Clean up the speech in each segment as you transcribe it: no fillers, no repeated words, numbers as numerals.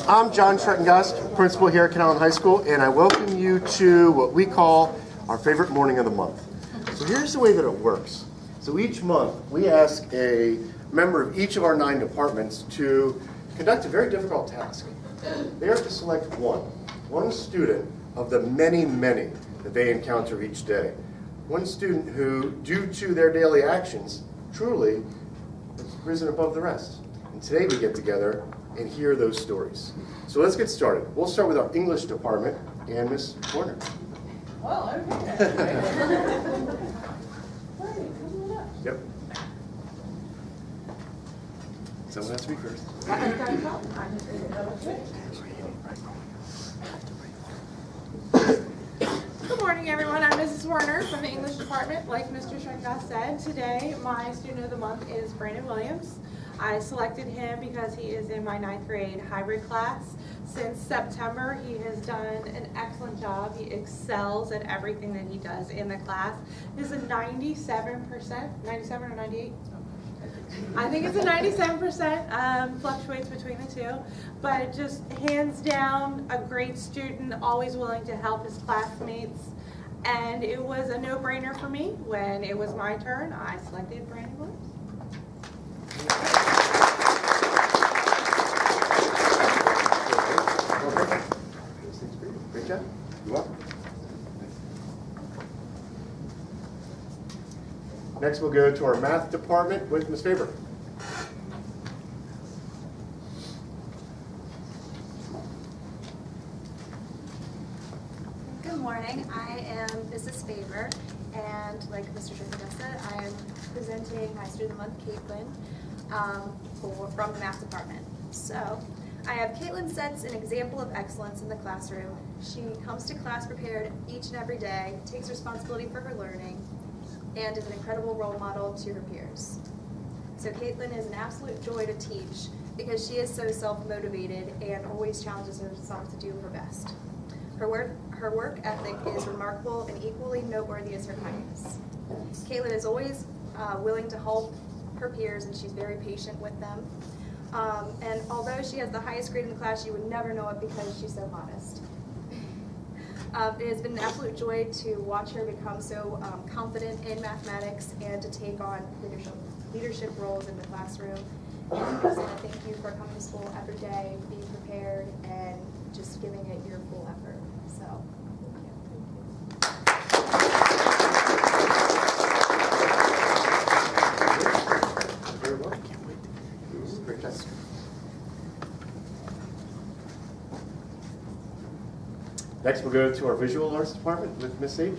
I'm John Schrettengast, principal here at Canal High School, and I welcome you to what we call our favorite morning of the month. So here's the way that it works. So each month we ask a member of each of our 9 departments to conduct a very difficult task. They are to select one student of the many that they encounter each day. One student who, due to their daily actions, truly has risen above the rest. And today we get together and hear those stories. So let's get started. We'll start with our English department and Miss Warner. Well, okay. Yep. Someone has to be first. Good morning, everyone. I'm Mrs. Warner from the English department. Like Mr. Schrettengast said, today my student of the month is Brandon Williams. I selected him because he is in my 9th grade hybrid class. Since September, he has done an excellent job. He excels at everything that he does in the class. He's a 97%, 97 or 98? I think it's a 97%, fluctuates between the two, but just hands down a great student, always willing to help his classmates. And it was a no-brainer for me. When it was my turn, I selected Brandon Williams. Great job. You're welcome. Next, we'll go to our math department with Ms. Faber. Good morning. I am Mrs. Faber, and like Mr. Schrettengast said, I am presenting my student of the month, Caitlin, from the math department. So, I have Caitlin sets an example of excellence in the classroom. She comes to class prepared each and every day, takes responsibility for her learning, and is an incredible role model to her peers. So Caitlin is an absolute joy to teach because she is so self-motivated and always challenges herself to do her best. Her work ethic is remarkable and equally noteworthy as her kindness. Caitlin is always willing to help her peers, and she's very patient with them. And although she has the highest grade in the class, you would never know it because she's so modest. It has been an absolute joy to watch her become so confident in mathematics and to take on leadership roles in the classroom. And I just want to thank you for coming to school every day, being prepared, and just giving it your full effort. So, Very well. Great job. Next, we'll go to our visual arts department with Miss Sage.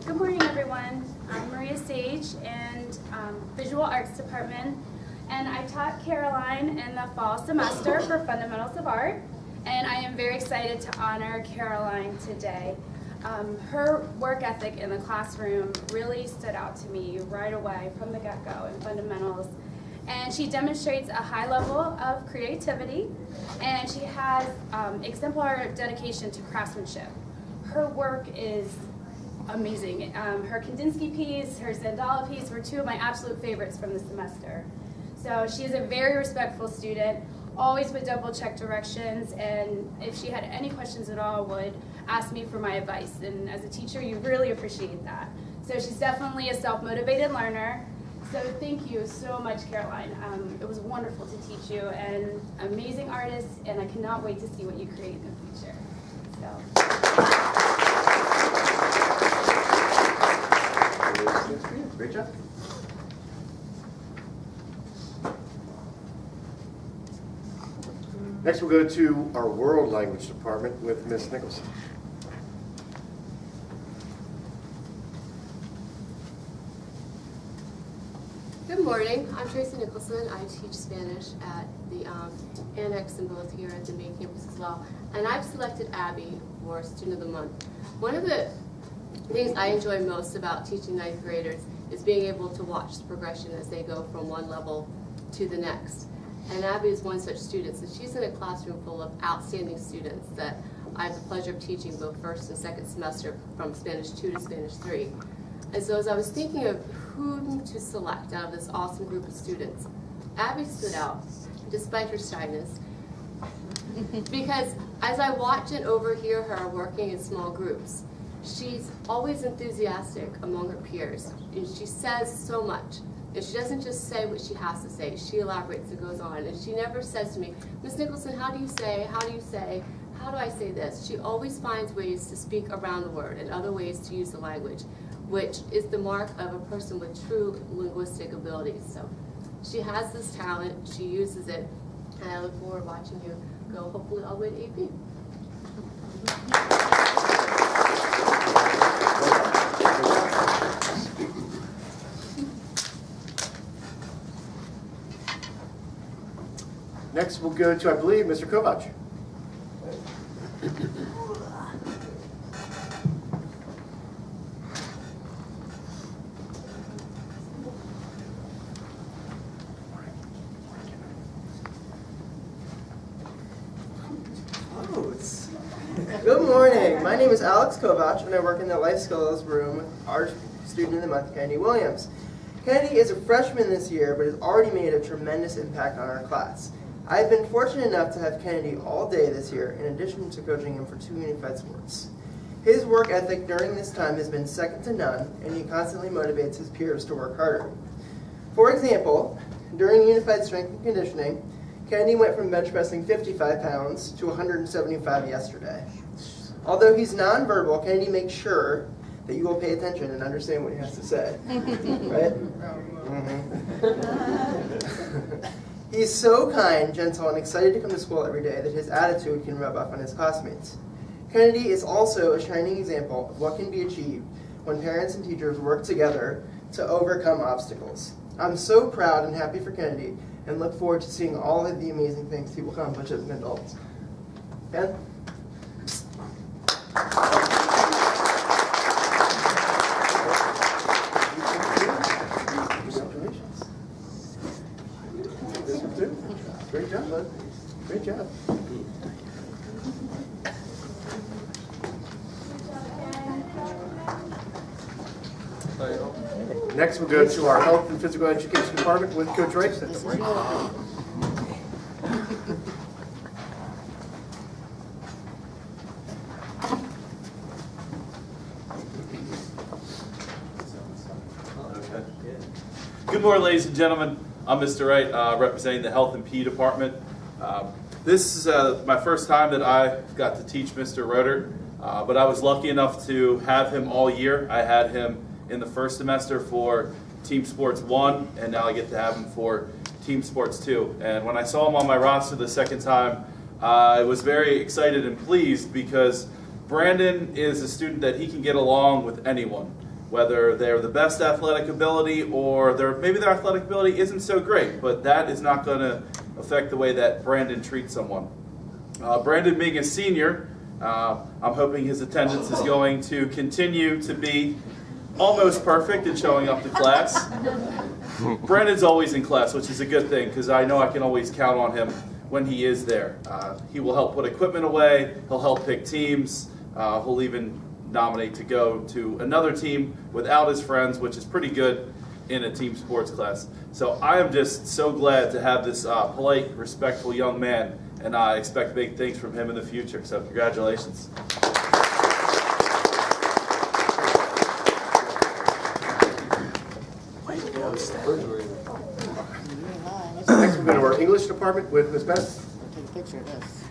Good morning, everyone. I'm Maria Sage and Visual Arts Department, and I taught Caroline in the fall semester for Fundamentals of Art, and I am very excited to honor Caroline today. Her work ethic in the classroom really stood out to me right away from the get-go in fundamentals. And she demonstrates a high level of creativity, and she has exemplary dedication to craftsmanship. Her work is amazing. Her Kandinsky piece, her Zendala piece were 2 of my absolute favorites from the semester. So she is a very respectful student, always would double check directions, and if she had any questions at all would ask me for my advice, and as a teacher you really appreciate that. So she's definitely a self-motivated learner. So thank you so much, Caroline. It was wonderful to teach you, and amazing artist, and I cannot wait to see what you create in the future. Great job. Next, we'll go to our world language department with Miss Nicholson. Good morning. I'm Tracy Nicholson. I teach Spanish at the Annex and both here at the main campus as well. And I've selected Abby for Student of the Month. One of the things I enjoy most about teaching 9th graders is being able to watch the progression as they go from one level to the next. And Abby is one such student. So she's in a classroom full of outstanding students that I have the pleasure of teaching both first and second semester from Spanish 2 to Spanish 3. And so as I was thinking of whom to select out of this awesome group of students, Abby stood out, despite her shyness, because as I watch and overhear her working in small groups, she's always enthusiastic among her peers, and she says so much. And she doesn't just say what she has to say, she elaborates and goes on. And she never says to me, Ms. Nicholson, how do you say, how do I say this? She always finds ways to speak around the word and other ways to use the language, which is the mark of a person with true linguistic abilities. So she has this talent, she uses it, and I look forward to watching you go hopefully all the way to AP. Next, we'll go to, I believe, Mr. Kovach. Good morning. My name is Alex Kovach, and I work in the Life Skills room with our student of the month, Kennedy Williams. Kennedy is a freshman this year, but has already made a tremendous impact on our class. I've been fortunate enough to have Kennedy all day this year, in addition to coaching him for 2 unified sports. His work ethic during this time has been second to none, and he constantly motivates his peers to work harder. For example, during unified strength and conditioning, Kennedy went from bench pressing 55 pounds to 175 yesterday. Although he's nonverbal, Kennedy makes sure that you will pay attention and understand what he has to say. Right? Mm-hmm. He's so kind, gentle, and excited to come to school every day that his attitude can rub off on his classmates. Kennedy is also a shining example of what can be achieved when parents and teachers work together to overcome obstacles. I'm so proud and happy for Kennedy and look forward to seeing all of the amazing things he will accomplish as an adult. Ken? Great job, bud. Great job. Next, we'll go to our Health and Physical Education Department with Coach Rice. Good morning, ladies and gentlemen. I'm Mr. Wright, representing the Health and PE Department. This is my first time that I got to teach Mr. Roeder, but I was lucky enough to have him all year. I had him in the first semester for Team Sports 1, and now I get to have him for Team Sports 2. And when I saw him on my roster the second time, I was very excited and pleased because Brandon is a student that he can get along with anyone, whether they're the best athletic ability or maybe their athletic ability isn't so great, but that is not going to affect the way that Brandon treats someone. Brandon being a senior, I'm hoping his attendance is going to continue to be almost perfect in showing up to class. Brandon's always in class, which is a good thing because I know I can always count on him when he is there. He will help put equipment away, he'll help pick teams, he'll even nominate to go to another team without his friends, which is pretty good in a team sports class. So I am just so glad to have this polite, respectful young man, and I expect big things from him in the future. So congratulations. Next, we're going to our English department with Ms. Beth. Take a picture of this.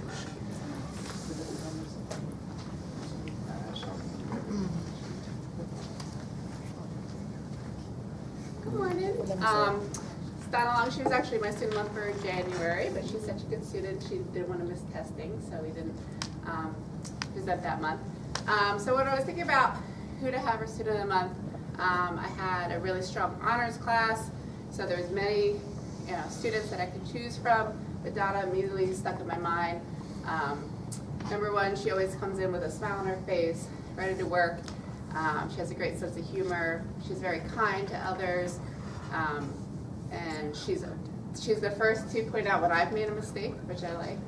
Good morning. Donna Long, she was actually my student month for January, but she's such a good student, she didn't want to miss testing, so we didn't present that month. So when I was thinking about who to have for student of the month, I had a really strong honors class, so there was many students that I could choose from, but Donna immediately stuck in my mind. Number one, she always comes in with a smile on her face, ready to work. She has a great sense of humor. She's very kind to others, and she's the first to point out when I've made a mistake, which I like,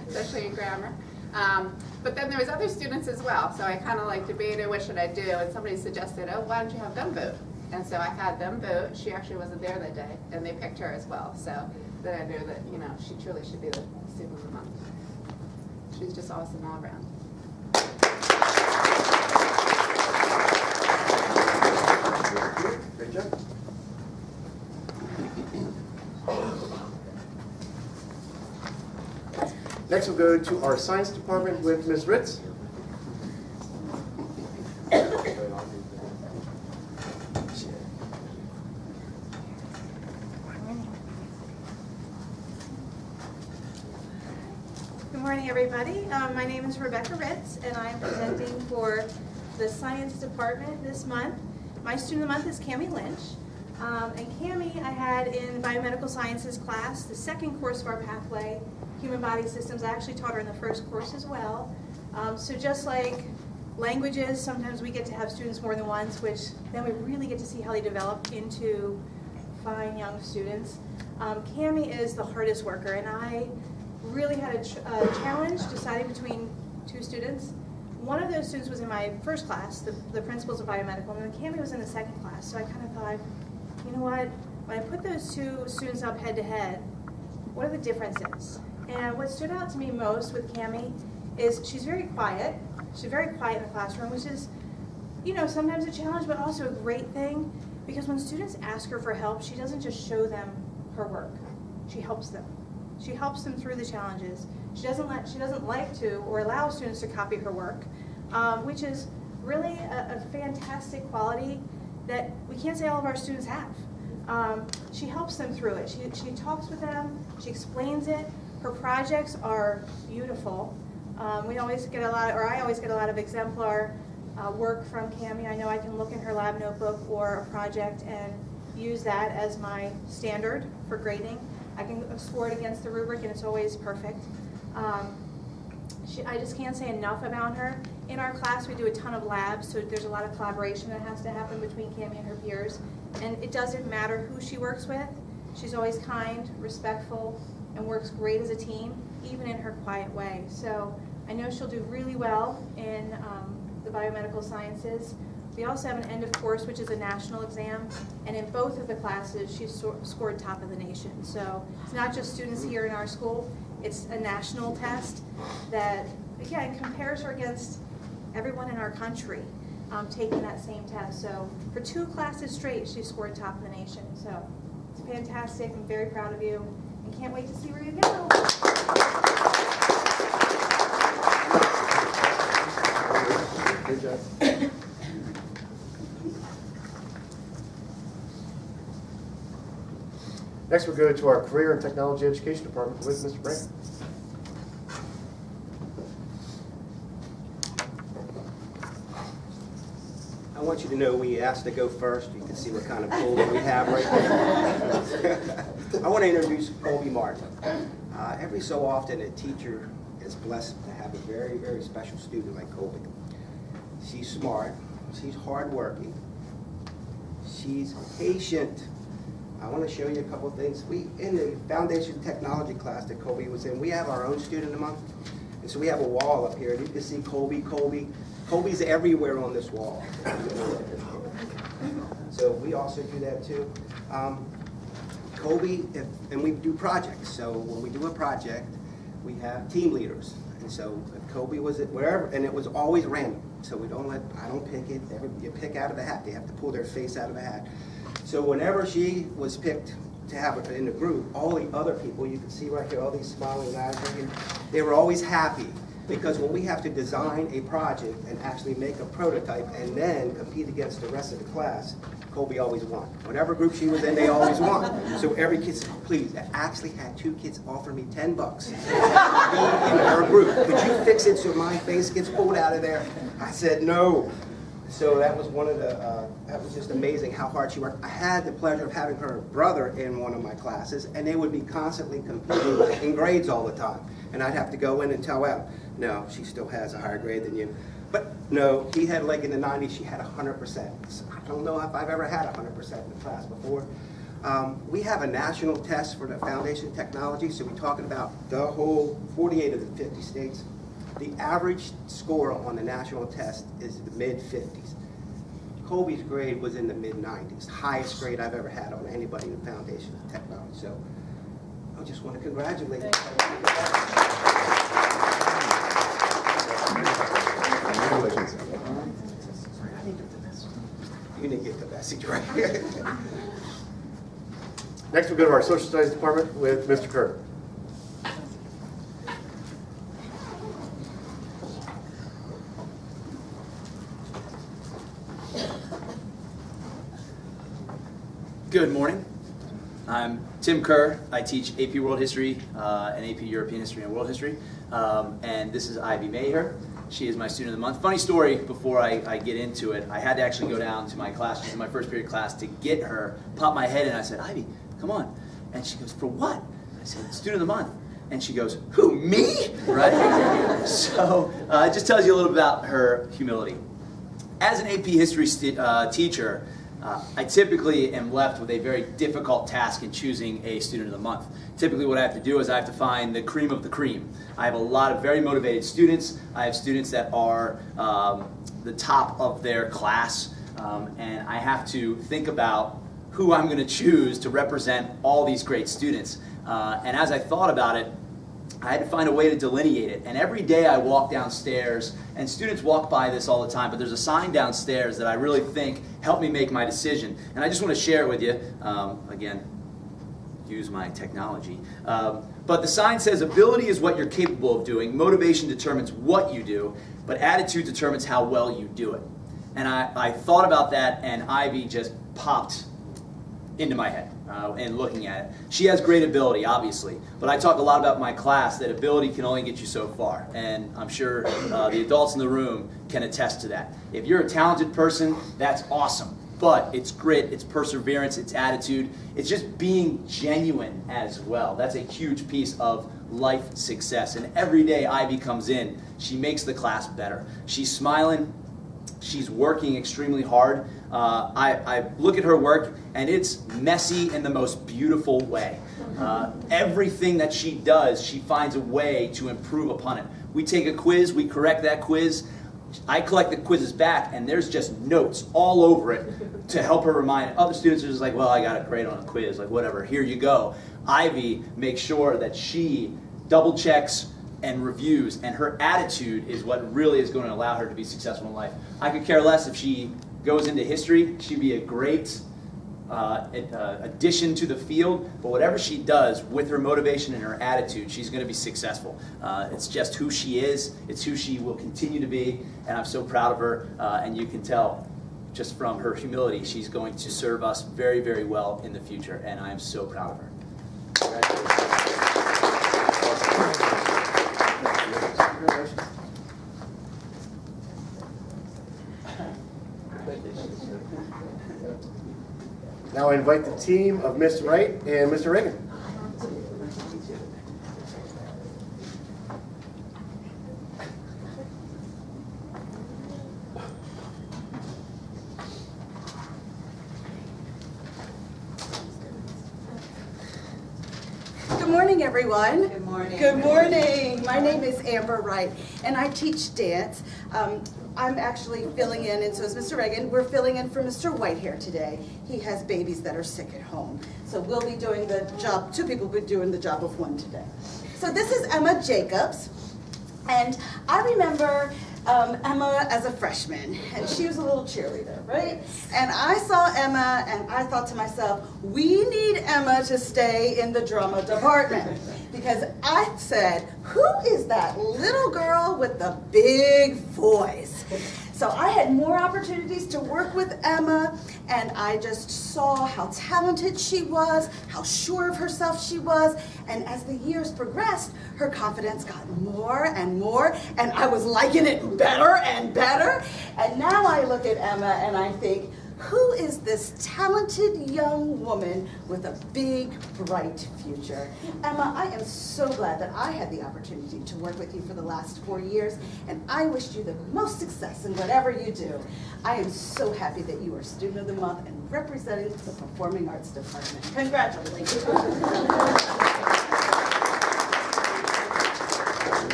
especially in grammar. But then there was other students as well, so I kind of like debated what should I do, and somebody suggested, oh, why don't you have them vote? And so I had them vote. She actually wasn't there that day, and they picked her as well. So then I knew that, you know, she truly should be the student of the month. She's just awesome all around. Great job. Next, we'll go to our science department with Ms. Ritz. Good morning, everybody. My name is Rebecca Ritz, and I am presenting for the science department this month. My student of the month is Cammie Lynch. And Cammie, I had in biomedical sciences class, the second course of our pathway, human body systems. I actually taught her in the first course as well. So just like languages, sometimes we get to have students more than once, which then we really get to see how they develop into fine young students. Cammie is the hardest worker, and I really had a challenge deciding between two students. One of those students was in my first class, the principles of biomedical, and then Cammie was in the second class. So I kind of thought, you know what, when I put those two students up head to head, what are the differences? And what stood out to me most with Cammie is she's very quiet. She's very quiet in the classroom, which is, you know, sometimes a challenge, but also a great thing, because when students ask her for help, she doesn't just show them her work. She helps them. She helps them through the challenges. She doesn't like to or allow students to copy her work, which is really a fantastic quality that we can't say all of our students have. She helps them through it. She talks with them. She explains it. Her projects are beautiful. I always get a lot of exemplar work from Cammie. I know I can look in her lab notebook or a project and use that as my standard for grading. I can score it against the rubric, and it's always perfect. I just can't say enough about her. In our class, we do a ton of labs, so there's a lot of collaboration that has to happen between Cammie and her peers. And it doesn't matter who she works with. She's always kind, respectful, and works great as a team, even in her quiet way. So I know she'll do really well in the biomedical sciences. We also have an end of course, which is a national exam, and in both of the classes, she's scored top of the nation. So it's not just students here in our school, it's a national test that, again, compares her against everyone in our country taking that same test. So for 2 classes straight, she scored top of the nation. So it's fantastic. I'm very proud of you, and can't wait to see where you go. Good job. Next, we'll go to our Career and Technology Education Department with Mr. Brand. I want you to know we asked to go first. You can see what kind of folder we have right there. I want to introduce Colby Martin. Every so often, a teacher is blessed to have a very, very special student like Colby. She's smart. She's hardworking. She's patient. I want to show you a couple of things. In the Foundation Technology class that Colby was in, we have our own student of the month. And so we have a wall up here. You can see Colby. Colby's everywhere on this wall. So we also do that too. Colby, and we do projects. So when we do a project, we have team leaders. And so Colby was at wherever, and it was always random. So I don't pick it. You pick out of the hat. They have to pull their face out of the hat. So whenever she was picked to have it in the group, all the other people, you can see right here, all these smiling eyes right here, they were always happy. Because when we have to design a project and actually make a prototype and then compete against the rest of the class, Colby always won. Whatever group she was in, they always won. So every kid said, please, I actually had 2 kids offer me $10 to be in her group. Could you fix it so my face gets pulled out of there? I said no. So that was that was just amazing how hard she worked. I had the pleasure of having her brother in one of my classes, and they would be constantly competing in grades all the time. And I'd have to go in and tell them, no, she still has a higher grade than you. But no, he had like in the 90s, she had 100%. So I don't know if I've ever had 100% in the class before. We have a national test for the Foundation Technology, so we're talking about the whole 48 of the 50 states. The average score on the national test is the mid-50s. Kobe's grade was in the mid-90s, highest grade I've ever had on anybody in the Foundation of Technology. So I just want to congratulate you. Congratulations. You didn't get the message right. Next, we'll go to our social studies department with Mr. Kerr. Good morning. I'm Tim Kerr. I teach AP World History and AP European History and World History. And this is Ivy Maher. She is my student of the month. Funny story before I get into it. I had to actually go down to my class, she's in my first period class, to get her, pop my head in. I said, Ivy, come on. And she goes, for what? I said, student of the month. And she goes, who, me? Right? So it just tells you a little bit about her humility. As an AP History teacher, I typically am left with a very difficult task in choosing a student of the month. Typically what I have to do is I have to find the cream of the cream. I have a lot of very motivated students. I have students that are the top of their class, and I have to think about who I'm going to choose to represent all these great students. And as I thought about it, I had to find a way to delineate it. And every day I walk downstairs, and students walk by this all the time, but there's a sign downstairs that I really think helped me make my decision. And I just want to share it with you. Again, use my technology. But the sign says, ability is what you're capable of doing. Motivation determines what you do, but attitude determines how well you do it. And I thought about that, and Ivy just popped into my head and looking at it. She has great ability, obviously, but I talk a lot about my class that ability can only get you so far, and I'm sure the adults in the room can attest to that. If you're a talented person, that's awesome, but it's grit, it's perseverance, it's attitude, it's just being genuine as well. That's a huge piece of life success, and every day Ivy comes in, she makes the class better. She's smiling, she's working extremely hard. I look at her work, and it's messy in the most beautiful way. Everything that she does, she finds a way to improve upon it. We take a quiz, we correct that quiz. I collect the quizzes back, and there's just notes all over it to help her remind. Other students are just like, well, I got a grade on a quiz, like whatever, here you go. Ivy makes sure that she double checks and reviews, and her attitude is what really is going to allow her to be successful in life. I could care less if she goes into history. She'd be a great addition to the field, but whatever she does with her motivation and her attitude, she's going to be successful. It's just who she is, it's who she will continue to be, and I'm so proud of her, and you can tell just from her humility, she's going to serve us very, very well in the future, and I am so proud of her. Congratulations. Now I invite the team of Ms. Wright and Mr. Reagan. Good morning, everyone. Good morning. Good morning. My name is Amber Wright, and I teach dance. I'm actually filling in, and so is Mr. Reagan. We're filling in for Mr. Whitehair today. He has babies that are sick at home. So we'll be doing the job, two people will be doing the job of one today. So this is Emma Jacobs, and I remember Emma as a freshman, and she was a little cheerleader, right? And I saw Emma, and I thought to myself, we need Emma to stay in the drama department. Because I said, who is that little girl with the big voice? So I had more opportunities to work with Emma, and I just saw how talented she was, how sure of herself she was, and as the years progressed, her confidence got more and more, and I was liking it better and better. And now I look at Emma and I think, who is this talented young woman with a big, bright future? Emma, I am so glad that I had the opportunity to work with you for the last 4 years, and I wish you the most success in whatever you do. I am so happy that you are Student of the Month and representing the Performing Arts Department. Congratulations.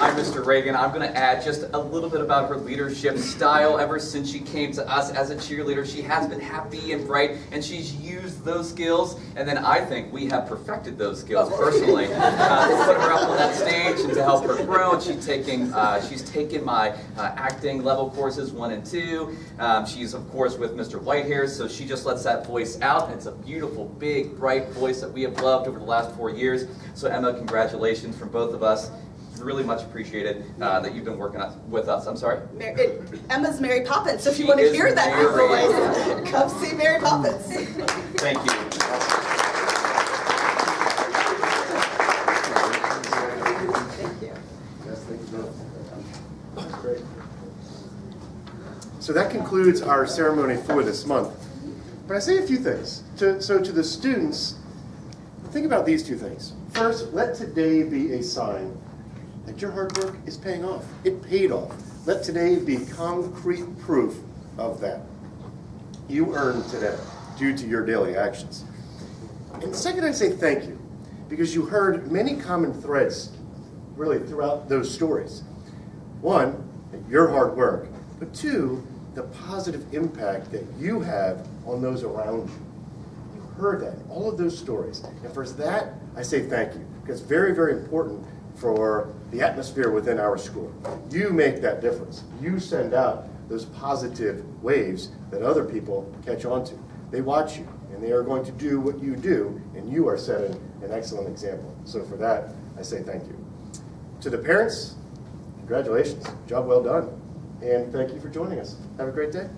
I'm Mr. Reagan. I'm going to add just a little bit about her leadership style. Ever since she came to us as a cheerleader, she has been happy and bright, and she's used those skills. And then I think we have perfected those skills personally. To put her up on that stage and to help her grow. And she's taken my acting level courses 1 and 2. She's of course with Mr. Whitehair, so she just lets that voice out. And it's a beautiful, big, bright voice that we have loved over the last 4 years. So Emma, congratulations from both of us. Really much appreciated that you've been working with us. I'm sorry? Emma's Mary Poppins, so if you She want to is hear that Mary. voice, come see Mary Poppins. Thank you. Great. So that concludes our ceremony for this month. But I say a few things. So to the students, think about these 2 things. First, let today be a sign that your hard work is paying off. It paid off. Let today be concrete proof of that. You earned today due to your daily actions. And second, I say thank you, because you heard many common threads really throughout those stories. 1, your hard work, but 2, the positive impact that you have on those around you. You heard that, all of those stories. And for that, I say thank you, because it's very, very important for the atmosphere within our school. You make that difference. You send out those positive waves that other people catch on to. They watch you, and they are going to do what you do, and you are setting an excellent example. So for that, I say thank you. To the parents, congratulations. Job well done. And thank you for joining us. Have a great day.